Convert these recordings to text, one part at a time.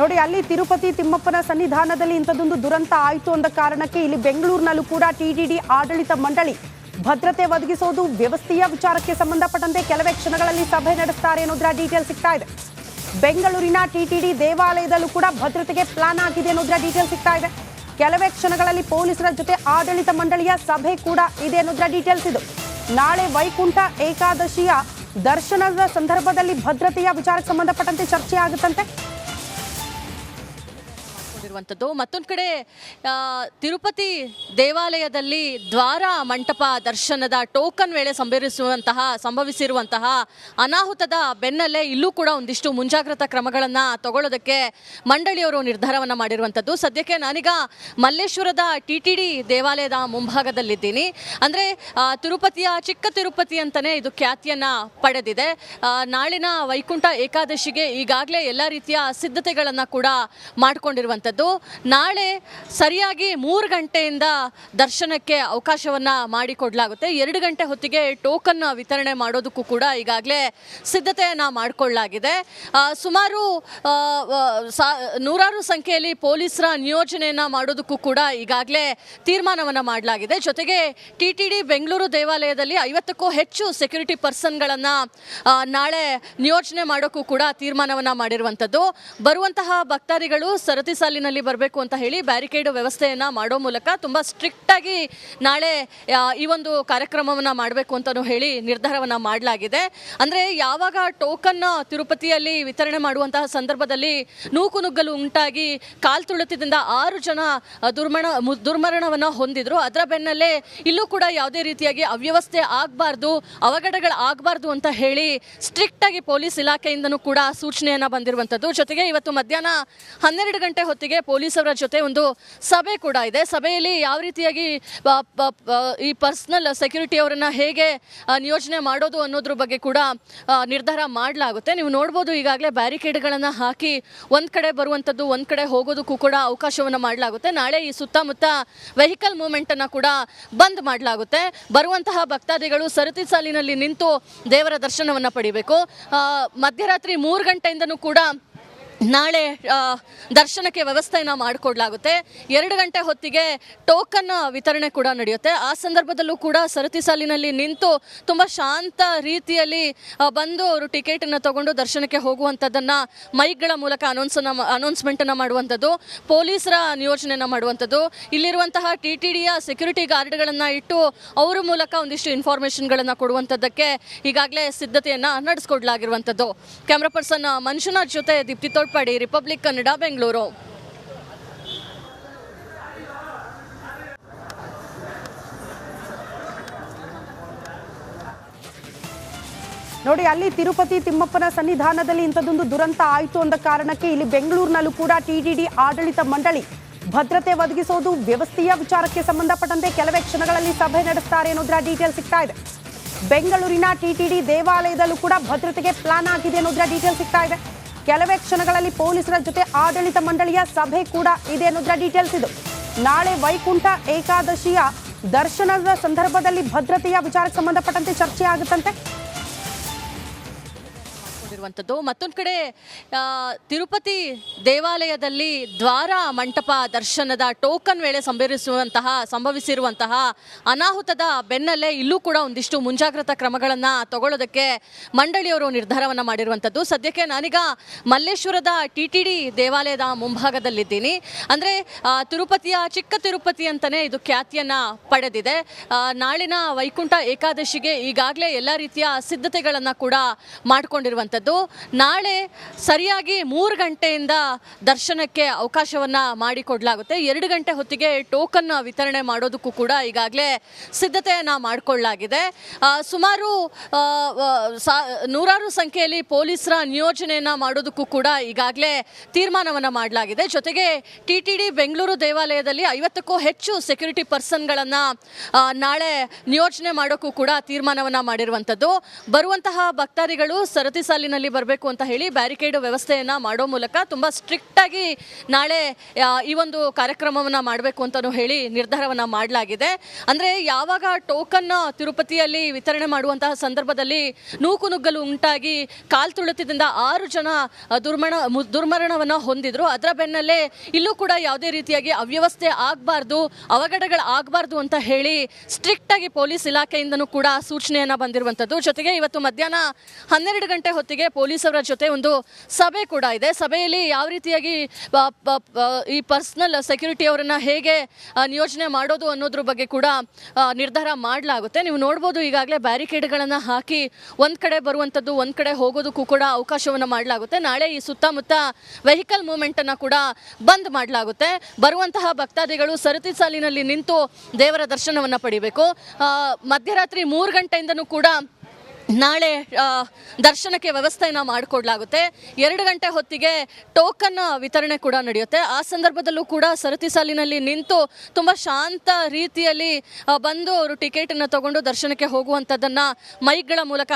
ನೋಡಿ, ಅಲ್ಲಿ ತಿರುಪತಿ ತಿಮ್ಮಪ್ಪನ ಸನ್ನಿಧಾನದಲ್ಲಿ ಇಂಥದ್ದೊಂದು ದುರಂತ ಆಯಿತು ಅಂದ ಕಾರಣಕ್ಕೆ ಇಲ್ಲಿ ಬೆಂಗಳೂರಿನಲ್ಲೂ ಕೂಡ ಟಿಟಿಡಿ ಆಡಳಿತ ಮಂಡಳಿ ಭದ್ರತೆ ಒದಗಿಸೋದು ವ್ಯವಸ್ಥೆಯ ವಿಚಾರಕ್ಕೆ ಸಂಬಂಧಪಟ್ಟಂತೆ ಕೆಲವೇ ಕ್ಷಣಗಳಲ್ಲಿ ಸಭೆ ನಡೆಸ್ತಾರೆ ಅನ್ನೋದರ ಡೀಟೇಲ್ ಸಿಗ್ತಾ ಇದೆ. ಬೆಂಗಳೂರಿನ ಟಿಟಿಡಿ ದೇವಾಲಯದಲ್ಲೂ ಕೂಡ ಭದ್ರತೆಗೆ ಪ್ಲಾನ್ ಆಗಿದೆ ಅನ್ನೋದರ ಡೀಟೇಲ್ ಸಿಗ್ತಾ ಇದೆ. ಕೆಲವೇ ಕ್ಷಣಗಳಲ್ಲಿ ಪೊಲೀಸರ ಜೊತೆ ಆಡಳಿತ ಮಂಡಳಿಯ ಸಭೆ ಕೂಡ ಇದೆ ಅನ್ನೋದರ ಡೀಟೇಲ್ಸ್ ಇದು. ನಾಳೆ ವೈಕುಂಠ ಏಕಾದಶಿಯ ದರ್ಶನದ ಸಂದರ್ಭದಲ್ಲಿ ಭದ್ರತೆಯ ವಿಚಾರಕ್ಕೆ ಸಂಬಂಧಪಟ್ಟಂತೆ ಚರ್ಚೆ ಆಗುತ್ತಂತೆ. ಮತ್ತೊಂದು ಕಡೆ ತಿರುಪತಿ ದೇವಾಲಯದಲ್ಲಿ ದ್ವಾರ ಮಂಟಪ ದರ್ಶನದ ಟೋಕನ್ ವೇಳೆ ಸಂಭವಿಸಿರುವಂತಹ ಅನಾಹುತದ ಬೆನ್ನಲ್ಲೇ ಇಲ್ಲೂ ಕೂಡ ಒಂದಿಷ್ಟು ಮುಂಜಾಗ್ರತಾ ಕ್ರಮಗಳನ್ನು ತಗೊಳ್ಳೋದಕ್ಕೆ ಮಂಡಳಿಯವರು ನಿರ್ಧಾರವನ್ನು ಮಾಡಿರುವಂಥದ್ದು. ಸದ್ಯಕ್ಕೆ ನಾನೀಗ ಮಲ್ಲೇಶ್ವರದ ಟಿಟಿಡಿ ದೇವಾಲಯದ ಮುಂಭಾಗದಲ್ಲಿದ್ದೀನಿ. ಅಂದರೆ ತಿರುಪತಿಯ ಚಿಕ್ಕ ತಿರುಪತಿ ಅಂತಲೇ ಇದು ಖ್ಯಾತಿಯನ್ನು ಪಡೆದಿದೆ. ನಾಳಿನ ವೈಕುಂಠ ಏಕಾದಶಿಗೆ ಈಗಾಗಲೇ ಎಲ್ಲ ರೀತಿಯ ಸಿದ್ಧತೆಗಳನ್ನು ಕೂಡ ಮಾಡಿಕೊಂಡಿರುವಂಥದ್ದು. ನಾಳೆ ಸರಿಯಾಗಿ 3 ಗಂಟೆಯಿಂದ ದರ್ಶನಕ್ಕೆ ಅವಕಾಶವನ್ನ ಮಾಡಿಕೊಡಲಾಗುತ್ತೆ. 2 ಗಂಟೆ ಹೊತ್ತಿಗೆ ಟೋಕನ್ ವಿತರಣೆ ಮಾಡೋದಕ್ಕೂ ಕೂಡ ಈಗಾಗಲೇ ಸಿದ್ಧತೆಯನ್ನ ಮಾಡಿಕೊಳ್ಳಲಾಗಿದೆ. ಸುಮಾರು ನೂರಾರು ಸಂಖ್ಯೆಯಲ್ಲಿ ಪೊಲೀಸರ ನಿಯೋಜನೆಯನ್ನ ಮಾಡೋದಕ್ಕೂ ಕೂಡ ಈಗಾಗಲೇ ತೀರ್ಮಾನವನ್ನ ಮಾಡಲಾಗಿದೆ. ಜೊತೆಗೆ ಟಿಟಿಡಿ ಬೆಂಗಳೂರು ದೇವಾಲಯದಲ್ಲಿ 50ಕ್ಕೂ ಹೆಚ್ಚು ಸೆಕ್ಯೂರಿಟಿ ಪರ್ಸನ್ಗಳನ್ನ ನಾಳೆ ನಿಯೋಜನೆ ಮಾಡೋಕ್ಕೂ ಕೂಡ ತೀರ್ಮಾನವನ್ನ ಮಾಡಿರುವಂಥದ್ದು. ಬರುವಂತಹ ಭಕ್ತಾದಿಗಳು ಸರತಿ ಸಾಲಿನಲ್ಲಿ ಬರಬೇಕು ಅಂತ ಹೇಳಿ ಬ್ಯಾರಿಕೇಡ್ ವ್ಯವಸ್ಥೆಯನ್ನ ಮಾಡೋ ಮೂಲಕ ತುಂಬಾ ಸ್ಟ್ರಿಕ್ಟ್ ಆಗಿ ನಾಳೆ ಈ ಒಂದು ಕಾರ್ಯಕ್ರಮವನ್ನ ಮಾಡಬೇಕು ಅಂತಾನೂ ಹೇಳಿ ನಿರ್ಧಾರವನ್ನ ಮಾಡಲಾಗಿದೆ. ಅಂದ್ರೆ ಯಾವಾಗ ಟೋಕನ್ ತಿರುಪತಿಯಲ್ಲಿ ವಿತರಣೆ ಮಾಡುವಂತಹ ಸಂದರ್ಭದಲ್ಲಿ ನೂಕುನುಗ್ಗಲು ಉಂಟಾಗಿ ಕಾಲ್ತುಳಿತದಿಂದ 6 ಜನ ದುರ್ಮರಣವನ್ನ ಹೊಂದಿದ್ರು. ಅದರ ಬೆನ್ನಲ್ಲೇ ಇಲ್ಲೂ ಕೂಡ ಯಾವುದೇ ರೀತಿಯಾಗಿ ಅವ್ಯವಸ್ಥೆ ಆಗಬಾರ್ದು, ಅವಘಡಗಳು ಆಗಬಾರ್ದು ಅಂತ ಹೇಳಿ ಸ್ಟ್ರಿಕ್ಟ್ ಆಗಿ ಪೊಲೀಸ್ ಇಲಾಖೆಯಿಂದನೂ ಕೂಡ ಸೂಚನೆಯನ್ನ ಬಂದಿರುವಂಥದ್ದು. ಜೊತೆಗೆ ಇವತ್ತು ಮಧ್ಯಾಹ್ನ 12 ಗಂಟೆ ಹೊತ್ತಿಗೆ ಪೊಲೀಸರ ಜೊತೆ ಒಂದು ಸಭೆ ಕೂಡ ಇದೆ. ಸಭೆಯಲ್ಲಿ ಯಾವ ರೀತಿಯಾಗಿ ಈ ಪರ್ಸನಲ್ ಸೆಕ್ಯೂರಿಟಿ ಅವರನ್ನ ಹೇಗೆ ನಿಯೋಜನೆ ಮಾಡೋದು ಅನ್ನೋದ್ರ ಬಗ್ಗೆ ಕೂಡ ನಿರ್ಧಾರ ಮಾಡಲಾಗುತ್ತೆ. ನೀವು ನೋಡ್ಬೋದು, ಈಗಾಗಲೇ ಬ್ಯಾರಿಕೇಡ್ಗಳನ್ನು ಹಾಕಿ ಒಂದ್ ಕಡೆ ಬರುವಂಥದ್ದು ಒಂದ್ ಕಡೆ ಹೋಗೋದಕ್ಕೂ ಕೂಡ ಅವಕಾಶವನ್ನು ಮಾಡಲಾಗುತ್ತೆ. ನಾಳೆ ಈ ಸುತ್ತಮುತ್ತ ವೆಹಿಕಲ್ ಮೂವ್ಮೆಂಟ್ ಅನ್ನ ಕೂಡ ಬಂದ್ ಮಾಡಲಾಗುತ್ತೆ. ಬರುವಂತಹ ಭಕ್ತಾದಿಗಳು ಸರತಿ ಸಾಲಿನಲ್ಲಿ ನಿಂತು ದೇವರ ದರ್ಶನವನ್ನ ಪಡಿಬೇಕು. ಮಧ್ಯರಾತ್ರಿ 3 ಗಂಟೆಯಿಂದನೂ ಕೂಡ ನಾಳೆ ದರ್ಶನಕ್ಕೆ ವ್ಯವಸ್ಥೆಯನ್ನು ಮಾಡಿಕೊಡ್ಲಾಗುತ್ತೆ. 2 ಗಂಟೆ ಹೊತ್ತಿಗೆ ಟೋಕನ್ ವಿತರಣೆ ಕೂಡ ನಡೆಯುತ್ತೆ. ಆ ಸಂದರ್ಭದಲ್ಲೂ ಕೂಡ ಸರತಿ ಸಾಲಿನಲ್ಲಿ ನಿಂತು ತುಂಬ ಶಾಂತ ರೀತಿಯಲ್ಲಿ ಬಂದು ಅವರು ಟಿಕೆಟನ್ನು ತಗೊಂಡು ದರ್ಶನಕ್ಕೆ ಹೋಗುವಂಥದ್ದನ್ನು ಮೈಕ್ಗಳ ಮೂಲಕ ಅನೌನ್ಸ್ಮೆಂಟನ್ನು ಮಾಡುವಂಥದ್ದು, ಪೊಲೀಸರ ನಿಯೋಜನೆಯನ್ನು ಮಾಡುವಂಥದ್ದು, ಇಲ್ಲಿರುವಂತಹ ಟಿಟಿಡಿಯ ಸೆಕ್ಯೂರಿಟಿ ಗಾರ್ಡ್ಗಳನ್ನು ಇಟ್ಟು ಅವರ ಮೂಲಕ ಒಂದಿಷ್ಟು ಇನ್ಫಾರ್ಮೇಷನ್ಗಳನ್ನು ಕೊಡುವಂಥದ್ದಕ್ಕೆ ಈಗಾಗಲೇ ಸಿದ್ಧತೆಯನ್ನು ನಡೆಸ್ಕೊಡ್ಲಾಗಿರುವಂಥದ್ದು. ಕ್ಯಾಮ್ರಾ ಪರ್ಸನ್ ಮಂಜುನಾಥ್ ಜೊತೆ ದೀಪ್ತಿ ತೋಡ್ಪಾಡಿ, ರಿಪಬ್ಲಿಕ್ ಕನ್ನಡ, ಬೆಂಗಳೂರು. ನೋಡಿ, ಅಲ್ಲಿ ತಿರುಪತಿ ತಿಮ್ಮಪ್ಪನ ಸನ್ನಿಧಾನದಲ್ಲಿ ಇಂಥದ್ದೊಂದು ದುರಂತ ಆಯಿತು ಅಂದ ಕಾರಣಕ್ಕೆ ಇಲ್ಲಿ ಬೆಂಗಳೂರಿನಲ್ಲೂ ಕೂಡ ಟಿಟಿಡಿ ಆಡಳಿತ ಮಂಡಳಿ ಭದ್ರತೆ ಒದಗಿಸೋದು ವ್ಯವಸ್ಥೆಯ ವಿಚಾರಕ್ಕೆ ಸಂಬಂಧಪಟ್ಟಂತೆ ಕೆಲವೇ ಕ್ಷಣಗಳಲ್ಲಿ ಸಭೆ ನಡೆಸ್ತಾರೆ ಅನ್ನೋದರ ಡೀಟೇಲ್ ಸಿಗ್ತಾ ಇದೆ. ಬೆಂಗಳೂರಿನ ಟಿಟಿಡಿ ದೇವಾಲಯದಲ್ಲೂ ಕೂಡ ಭದ್ರತೆಗೆ ಪ್ಲಾನ್ ಆಗಿದೆ ಅನ್ನೋದರ ಡೀಟೇಲ್ ಸಿಗ್ತಾ ಇದೆ. ಕೆಲವೇ ಕ್ಷಣಗಳಲ್ಲಿ ಪೊಲೀಸರ ಜೊತೆ ಆಡಳಿತ ಮಂಡಳಿಯ ಸಭೆ ಕೂಡ ಇದೆ ಅನ್ನೋದರ ಡೀಟೇಲ್ಸ್ ಇದು. ನಾಳೆ ವೈಕುಂಠ ಏಕಾದಶಿಯ ದರ್ಶನದ ಸಂದರ್ಭದಲ್ಲಿ ಭದ್ರತೆಯ ವಿಚಾರಕ್ಕೆ ಸಂಬಂಧಪಟ್ಟಂತೆ ಚರ್ಚೆ ಆಗುತ್ತಂತೆ. ಮತ್ತೊಂದು ಕಡೆ ತಿರುಪತಿ ದೇವಾಲಯದಲ್ಲಿ ದ್ವಾರ ಮಂಟಪ ದರ್ಶನದ ಟೋಕನ್ ವೇಳೆ ಸಂಭವಿಸಿರುವಂತಹ ಅನಾಹುತದ ಬೆನ್ನಲ್ಲೇ ಇಲ್ಲೂ ಕೂಡ ಒಂದಿಷ್ಟು ಮುಂಜಾಗ್ರತಾ ಕ್ರಮಗಳನ್ನು ತಗೊಳ್ಳೋದಕ್ಕೆ ಮಂಡಳಿಯವರು ನಿರ್ಧಾರವನ್ನು ಮಾಡಿರುವಂಥದ್ದು. ಸದ್ಯಕ್ಕೆ ನಾನೀಗ ಮಲ್ಲೇಶ್ವರದ ಟಿಟಿಡಿ ದೇವಾಲಯದ ಮುಂಭಾಗದಲ್ಲಿದ್ದೀನಿ. ಅಂದರೆ ತಿರುಪತಿಯ ಚಿಕ್ಕ ತಿರುಪತಿ ಅಂತಲೇ ಇದು ಖ್ಯಾತಿಯನ್ನು ಪಡೆದಿದೆ. ನಾಳಿನ ವೈಕುಂಠ ಏಕಾದಶಿಗೆ ಈಗಾಗಲೇ ಎಲ್ಲ ರೀತಿಯ ಸಿದ್ಧತೆಗಳನ್ನು ಕೂಡ ಮಾಡಿಕೊಂಡಿರುವಂಥದ್ದು. ನಾಳೆ ಸರಿಯಾಗಿ 3 ಗಂಟೆಯಿಂದ ದರ್ಶನಕ್ಕೆ ಅವಕಾಶವನ್ನ ಮಾಡಿಕೊಡಲಾಗುತ್ತೆ. 2 ಗಂಟೆ ಹೊತ್ತಿಗೆ ಟೋಕನ್ ವಿತರಣೆ ಮಾಡೋದಕ್ಕೂ ಕೂಡ ಈಗಾಗಲೇ ಸಿದ್ಧತೆಯನ್ನ ಮಾಡಿಕೊಳ್ಳಲಾಗಿದೆ. ಸುಮಾರು ನೂರಾರು ಸಂಖ್ಯೆಯಲ್ಲಿ ಪೊಲೀಸರ ನಿಯೋಜನೆಯನ್ನ ಮಾಡೋದಕ್ಕೂ ಕೂಡ ಈಗಾಗಲೇ ತೀರ್ಮಾನವನ್ನ ಮಾಡಲಾಗಿದೆ. ಜೊತೆಗೆ ಟಿಟಿಡಿ ಬೆಂಗಳೂರು ದೇವಾಲಯದಲ್ಲಿ 50ಕ್ಕೂ ಹೆಚ್ಚು ಸೆಕ್ಯೂರಿಟಿ ಪರ್ಸನ್ಗಳನ್ನ ನಾಳೆ ನಿಯೋಜನೆ ಮಾಡೋಕ್ಕೂ ಕೂಡ ತೀರ್ಮಾನವನ್ನ ಮಾಡಿರುವಂಥದ್ದು. ಬರುವಂತಹ ಭಕ್ತಾದಿಗಳು ಸರತಿ ಸಾಲಿನಲ್ಲಿ ಸಾಲಿನಲ್ಲಿ ಬರಬೇಕು ಅಂತ ಹೇಳಿ ಬ್ಯಾರಿಕೇಡ್ ವ್ಯವಸ್ಥೆಯನ್ನು ಮಾಡೋ ಮೂಲಕ ತುಂಬ ಸ್ಟ್ರಿಕ್ಟಾಗಿ ನಾಳೆ ಈ ಒಂದು ಕಾರ್ಯಕ್ರಮವನ್ನು ಮಾಡಬೇಕು ಅಂತಲೂ ಹೇಳಿ ನಿರ್ಧಾರವನ್ನು ಮಾಡಲಾಗಿದೆ. ಅಂದರೆ ಯಾವಾಗ ಟೋಕನ್ ತಿರುಪತಿಯಲ್ಲಿ ವಿತರಣೆ ಮಾಡುವಂತಹ ಸಂದರ್ಭದಲ್ಲಿ ನೂಕುನುಗ್ಗಲು ಉಂಟಾಗಿ ಕಾಲ್ತುಳಿತದಿಂದ 6 ಜನ ದುರ್ಮರಣವನ್ನು ಹೊಂದಿದ್ರು. ಅದರ ಬೆನ್ನಲ್ಲೇ ಇಲ್ಲೂ ಕೂಡ ಯಾವುದೇ ರೀತಿಯಾಗಿ ಅವ್ಯವಸ್ಥೆ ಆಗಬಾರ್ದು, ಅವಘಡಗಳು ಆಗಬಾರ್ದು ಅಂತ ಹೇಳಿ ಸ್ಟ್ರಿಕ್ಟ್ ಆಗಿ ಪೊಲೀಸ್ ಇಲಾಖೆಯಿಂದನೂ ಕೂಡ ಸೂಚನೆಯನ್ನ ಬಂದಿರುವಂಥದ್ದು. ಜೊತೆಗೆ ಇವತ್ತು ಮಧ್ಯಾಹ್ನ 12 ಗಂಟೆ ಹೊತ್ತಿಗೆ ಪೊಲೀಸರ ಜೊತೆ ಒಂದು ಸಭೆ ಕೂಡ ಇದೆ. ಸಭೆಯಲ್ಲಿ ಯಾವ ರೀತಿಯಾಗಿ ಈ ಪರ್ಸನಲ್ ಸೆಕ್ಯೂರಿಟಿ ಅವರನ್ನ ಹೇಗೆ ನಿಯೋಜನೆ ಮಾಡೋದು ಅನ್ನೋದ್ರ ಬಗ್ಗೆ ಕೂಡ ನಿರ್ಧಾರ ಮಾಡಲಾಗುತ್ತೆ. ನೀವು ನೋಡ್ಬೋದು, ಈಗಾಗಲೇ ಬ್ಯಾರಿಕೇಡ್ಗಳನ್ನು ಹಾಕಿ ಒಂದ್ ಕಡೆ ಬರುವಂಥದ್ದು ಒಂದ್ ಕಡೆ ಹೋಗೋದಕ್ಕೂ ಕೂಡ ಅವಕಾಶವನ್ನು ಮಾಡಲಾಗುತ್ತೆ. ನಾಳೆ ಈ ಸುತ್ತಮುತ್ತ ವೆಹಿಕಲ್ ಮೂವ್ಮೆಂಟ್ ಅನ್ನ ಕೂಡ ಬಂದ್ ಮಾಡಲಾಗುತ್ತೆ. ಬರುವಂತಹ ಭಕ್ತಾದಿಗಳು ಸರತಿ ಸಾಲಿನಲ್ಲಿ ನಿಂತು ದೇವರ ದರ್ಶನವನ್ನ ಪಡಿಬೇಕು. ಮಧ್ಯರಾತ್ರಿ 3 ಗಂಟೆಯಿಂದನೂ ಕೂಡ ನಾಳೆ ದರ್ಶನಕ್ಕೆ ವ್ಯವಸ್ಥೆಯನ್ನು ಮಾಡಿಕೊಡ್ಲಾಗುತ್ತೆ. 2 ಗಂಟೆ ಹೊತ್ತಿಗೆ ಟೋಕನ್ ವಿತರಣೆ ಕೂಡ ನಡೆಯುತ್ತೆ. ಆ ಸಂದರ್ಭದಲ್ಲೂ ಕೂಡ ಸರತಿ ಸಾಲಿನಲ್ಲಿ ನಿಂತು ತುಂಬ ಶಾಂತ ರೀತಿಯಲ್ಲಿ ಬಂದು ಅವರು ಟಿಕೆಟನ್ನು ತಗೊಂಡು ದರ್ಶನಕ್ಕೆ ಹೋಗುವಂಥದ್ದನ್ನು ಮೈಕ್ಗಳ ಮೂಲಕ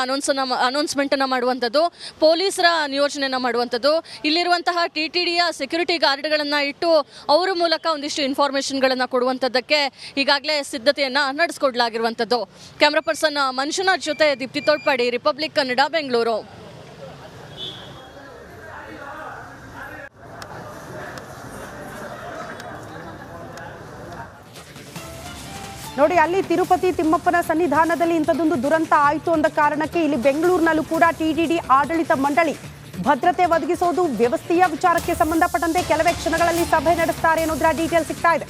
ಅನೌನ್ಸ್ಮೆಂಟನ್ನು ಮಾಡುವಂಥದ್ದು, ಪೊಲೀಸರ ನಿಯೋಜನೆಯನ್ನು ಮಾಡುವಂಥದ್ದು, ಇಲ್ಲಿರುವಂತಹ TTDಯ ಸೆಕ್ಯೂರಿಟಿ ಗಾರ್ಡ್ಗಳನ್ನು ಇಟ್ಟು ಅವರ ಮೂಲಕ ಒಂದಿಷ್ಟು ಇನ್ಫಾರ್ಮೇಷನ್ಗಳನ್ನು ಕೊಡುವಂಥದ್ದಕ್ಕೆ ಈಗಾಗಲೇ ಸಿದ್ಧತೆಯನ್ನು ನಡೆಸ್ಕೊಡ್ಲಾಗಿರುವಂಥದ್ದು. ಕ್ಯಾಮ್ರಾ ಪರ್ಸನ್ ಮಂಜುನಾಥ್ ಜೊತೆ ದೀಪ್ತಿ ತೋಡ್ಪಾಡಿ, ರಿಪಬ್ಲಿಕ್ ಕನ್ನಡ, ಬೆಂಗಳೂರು. ನೋಡಿ, ಅಲ್ಲಿ ತಿರುಪತಿ ತಿಮ್ಮಪ್ಪನ ಸನ್ನಿಧಾನದಲ್ಲಿ ಇಂಥದ್ದೊಂದು ದುರಂತ ಆಯಿತು ಅಂದ ಕಾರಣಕ್ಕೆ ಇಲ್ಲಿ ಬೆಂಗಳೂರಿನಲ್ಲೂ ಕೂಡ TTD ಆಡಳಿತ ಮಂಡಳಿ ಭದ್ರತೆ ಒದಗಿಸೋದು ವ್ಯವಸ್ಥೆಯ ವಿಚಾರಕ್ಕೆ ಸಂಬಂಧಪಟ್ಟಂತೆ ಕೆಲವೇ ಕ್ಷಣಗಳಲ್ಲಿ ಸಭೆ ನಡೆಸ್ತಾರೆ ಅನ್ನೋದರ ಡೀಟೇಲ್ ಸಿಗ್ತಾ ಇದೆ.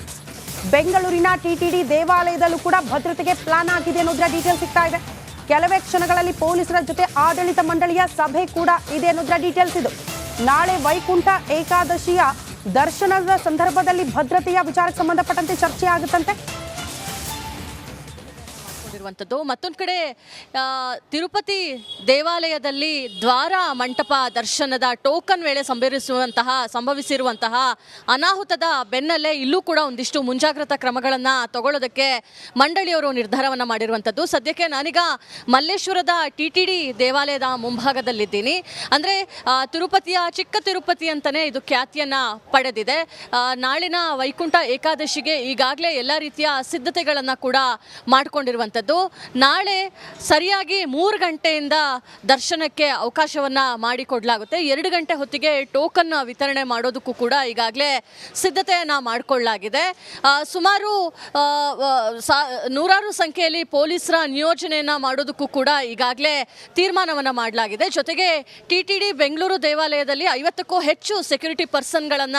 ಬೆಂಗಳೂರಿನ TTD ದೇವಾಲಯದಲ್ಲೂ ಕೂಡ ಭದ್ರತೆಗೆ ಪ್ಲಾನ್ ಆಗಿದೆ ಅನ್ನೋದರ ಡೀಟೇಲ್ ಸಿಗ್ತಾ ಇದೆ. ಕೆಲವೇ ಕ್ಷಣಗಳಲ್ಲಿ ಪೊಲೀಸರ ಜೊತೆ ಆಡಳಿತ ಮಂಡಳಿಯ ಸಭೆ ಕೂಡ ಇದೆ ಅನ್ನೋದರ ಡೀಟೇಲ್ಸ್ ಇದು. ನಾಳೆ ವೈಕುಂಠ ಏಕಾದಶಿಯ ದರ್ಶನದ ಸಂದರ್ಭದಲ್ಲಿ ಭದ್ರತೆಯ ವಿಚಾರಕ್ಕೆ ಸಂಬಂಧಪಟ್ಟಂತೆ ಚರ್ಚೆ ಆಗುತ್ತಂತೆ. ಮತ್ತೊಂದು ಕಡೆ ತಿರುಪತಿ ದೇವಾಲಯದಲ್ಲಿ ದ್ವಾರ ಮಂಟಪ ದರ್ಶನದ ಟೋಕನ್ ವೇಳೆ ಸಂಭವಿಸಿರುವಂತಹ ಅನಾಹುತದ ಬೆನ್ನಲ್ಲೇ ಇಲ್ಲೂ ಕೂಡ ಒಂದಿಷ್ಟು ಮುಂಜಾಗ್ರತಾ ಕ್ರಮಗಳನ್ನು ತಗೊಳ್ಳೋದಕ್ಕೆ ಮಂಡಳಿಯವರು ನಿರ್ಧಾರವನ್ನು ಮಾಡಿರುವಂಥದ್ದು. ಸದ್ಯಕ್ಕೆ ನಾನೀಗ ಮಲ್ಲೇಶ್ವರದ TTD ದೇವಾಲಯದ ಮುಂಭಾಗದಲ್ಲಿದ್ದೀನಿ. ಅಂದರೆ ತಿರುಪತಿಯ ಚಿಕ್ಕ ತಿರುಪತಿ ಅಂತಲೇ ಇದು ಖ್ಯಾತಿಯನ್ನು ಪಡೆದಿದೆ. ನಾಳಿನ ವೈಕುಂಠ ಏಕಾದಶಿಗೆ ಈಗಾಗಲೇ ಎಲ್ಲ ರೀತಿಯ ಸಿದ್ಧತೆಗಳನ್ನು ಕೂಡ ಮಾಡಿಕೊಂಡಿರುವಂಥದ್ದು. ನಾಳೆ ಸರಿಯಾಗಿ 3 ಗಂಟೆಯಿಂದ ದರ್ಶನಕ್ಕೆ ಅವಕಾಶವನ್ನ ಮಾಡಿಕೊಡ್ಲಾಗುತ್ತೆ. 2 ಗಂಟೆ ಹೊತ್ತಿಗೆ ಟೋಕನ್ ವಿತರಣೆ ಮಾಡೋದಕ್ಕೂ ಕೂಡ ಈಗಾಗಲೇ ಸಿದ್ಧತೆಯನ್ನ ಮಾಡಿಕೊಳ್ಳಲಾಗಿದೆ. ಸುಮಾರು ನೂರಾರು ಸಂಖ್ಯೆಯಲ್ಲಿ ಪೊಲೀಸರ ನಿಯೋಜನೆಯನ್ನ ಮಾಡೋದಕ್ಕೂ ಕೂಡ ಈಗಾಗಲೇ ತೀರ್ಮಾನವನ್ನ ಮಾಡಲಾಗಿದೆ. ಜೊತೆಗೆ TTD ಬೆಂಗಳೂರು ದೇವಾಲಯದಲ್ಲಿ 50ಕ್ಕೂ ಹೆಚ್ಚು ಸೆಕ್ಯೂರಿಟಿ ಪರ್ಸನ್ಗಳನ್ನ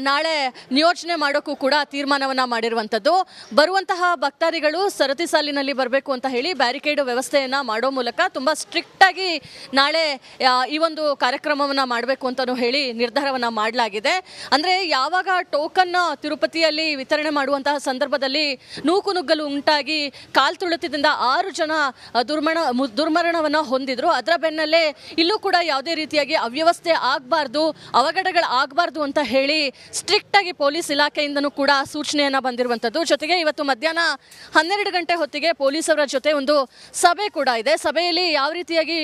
ನಾಳೆ ನಿಯೋಜನೆ ಮಾಡೋಕ್ಕೂ ಕೂಡ ತೀರ್ಮಾನವನ್ನ ಮಾಡಿರುವಂಥದ್ದು. ಬರುವಂತಹ ಭಕ್ತಾದಿಗಳು ಸರತಿ ಸಾಲಿನಲ್ಲಿ ಬರಬೇಕು ಅಂತ ಹೇಳಿ ಬ್ಯಾರಿಕೇಡ್ ವ್ಯವಸ್ಥೆಯನ್ನ ಮಾಡೋ ಮೂಲಕ ತುಂಬಾ ಸ್ಟ್ರಿಕ್ಟ್ ಆಗಿ ನಾಳೆ ಈ ಒಂದು ಕಾರ್ಯಕ್ರಮವನ್ನ ಮಾಡಬೇಕು ಅಂತಲೂ ಹೇಳಿ ನಿರ್ಧಾರವನ್ನ ಮಾಡಲಾಗಿದೆ. ಅಂದ್ರೆ ಯಾವಾಗ ಟೋಕನ್ ತಿರುಪತಿಯಲ್ಲಿ ವಿತರಣೆ ಮಾಡುವಂತಹ ಸಂದರ್ಭದಲ್ಲಿ ನೂಕುನುಗ್ಗಲು ಉಂಟಾಗಿ ಕಾಲ್ತುಳಿತದಿಂದ 6 ಜನ ದುರ್ಮರಣವನ್ನು ಹೊಂದಿದ್ರು. ಅದರ ಬೆನ್ನಲ್ಲೇ ಇಲ್ಲೂ ಕೂಡ ಯಾವುದೇ ರೀತಿಯಾಗಿ ಅವ್ಯವಸ್ಥೆ ಆಗಬಾರ್ದು, ಅವಘಡಗಳು ಆಗಬಾರ್ದು ಅಂತ ಹೇಳಿ ಸ್ಟ್ರಿಕ್ಟ್ ಆಗಿ ಪೊಲೀಸ್ ಇಲಾಖೆಯಿಂದನೂ ಕೂಡ ಸೂಚನೆಯನ್ನ ಬಂದಿರುವಂಥದ್ದು. ಜೊತೆಗೆ ಇವತ್ತು ಮಧ್ಯಾಹ್ನ 12 ಗಂಟೆ ಹೊತ್ತಿಗೆ ಪೊಲೀಸರ ಜೊತೆ ಒಂದು ಸಭೆ ಕೂಡ ಇದೆ. ಸಭೆಯಲ್ಲಿ ಯಾವ ರೀತಿಯಾಗಿ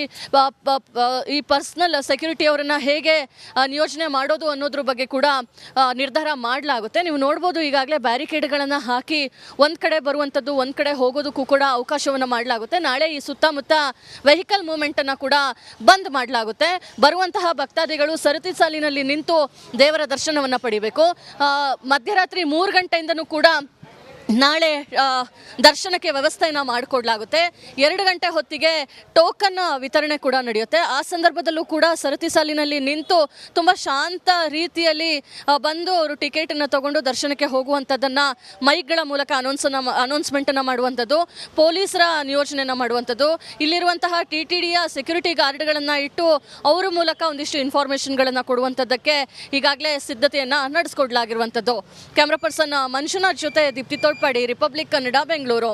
ಈ ಪರ್ಸನಲ್ ಸೆಕ್ಯೂರಿಟಿ ಅವರನ್ನ ಹೇಗೆ ನಿಯೋಜನೆ ಮಾಡೋದು ಅನ್ನೋದ್ರ ಬಗ್ಗೆ ಕೂಡ ನಿರ್ಧಾರ ಮಾಡಲಾಗುತ್ತೆ. ನೀವು ನೋಡ್ಬೋದು, ಈಗಾಗಲೇ ಬ್ಯಾರಿಕೇಡ್ಗಳನ್ನು ಹಾಕಿ ಒಂದ್ ಕಡೆ ಬರುವಂಥದ್ದು ಒಂದ್ ಕಡೆ ಹೋಗೋದಕ್ಕೂ ಕೂಡ ಅವಕಾಶವನ್ನು ಮಾಡಲಾಗುತ್ತೆ. ನಾಳೆ ಈ ಸುತ್ತಮುತ್ತ ವೆಹಿಕಲ್ ಮೂವ್ಮೆಂಟ್ ಅನ್ನ ಕೂಡ ಬಂದ್ ಮಾಡಲಾಗುತ್ತೆ. ಬರುವಂತಹ ಭಕ್ತಾದಿಗಳು ಸರತಿ ಸಾಲಿನಲ್ಲಿ ನಿಂತು ದೇವರ ದರ್ಶನವನ್ನ ಪಡಿಬೇಕು. ಮಧ್ಯರಾತ್ರಿ 3 ಗಂಟೆಯಿಂದನೂ ಕೂಡ ನಾಳೆ ದರ್ಶನಕ್ಕೆ ವ್ಯವಸ್ಥೆಯನ್ನು ಮಾಡಿಕೊಡ್ಲಾಗುತ್ತೆ. 2 ಗಂಟೆ ಹೊತ್ತಿಗೆ ಟೋಕನ್ ವಿತರಣೆ ಕೂಡ ನಡೆಯುತ್ತೆ. ಆ ಸಂದರ್ಭದಲ್ಲೂ ಕೂಡ ಸರತಿ ಸಾಲಿನಲ್ಲಿ ನಿಂತು ತುಂಬ ಶಾಂತ ರೀತಿಯಲ್ಲಿ ಬಂದು ಅವರು ಟಿಕೆಟನ್ನು ತಗೊಂಡು ದರ್ಶನಕ್ಕೆ ಹೋಗುವಂಥದ್ದನ್ನು ಮೈಕ್ಗಳ ಮೂಲಕ ಅನೌನ್ಸ್ಮೆಂಟನ್ನು ಮಾಡುವಂಥದ್ದು, ಪೊಲೀಸರ ನಿಯೋಜನೆಯನ್ನು ಮಾಡುವಂಥದ್ದು, ಇಲ್ಲಿರುವಂತಹ TTDಯ ಸೆಕ್ಯೂರಿಟಿ ಗಾರ್ಡ್ಗಳನ್ನು ಇಟ್ಟು ಅವರ ಮೂಲಕ ಒಂದಿಷ್ಟು ಇನ್ಫಾರ್ಮೇಷನ್ಗಳನ್ನು ಕೊಡುವಂಥದ್ದಕ್ಕೆ ಈಗಾಗಲೇ ಸಿದ್ಧತೆಯನ್ನು ನಡೆಸ್ಕೊಡ್ಲಾಗಿರುವಂಥದ್ದು. ಕ್ಯಾಮ್ರಾ ಪರ್ಸನ್ ಮಂಜುನಾಥ್ ಜೊತೆ ದೀಪ್ತಿ ತೋಡ್ಪಾಡಿ, ರಿಪಬ್ಲಿಕ್ ಕನ್ನಡ, ಬೆಂಗಳೂರು.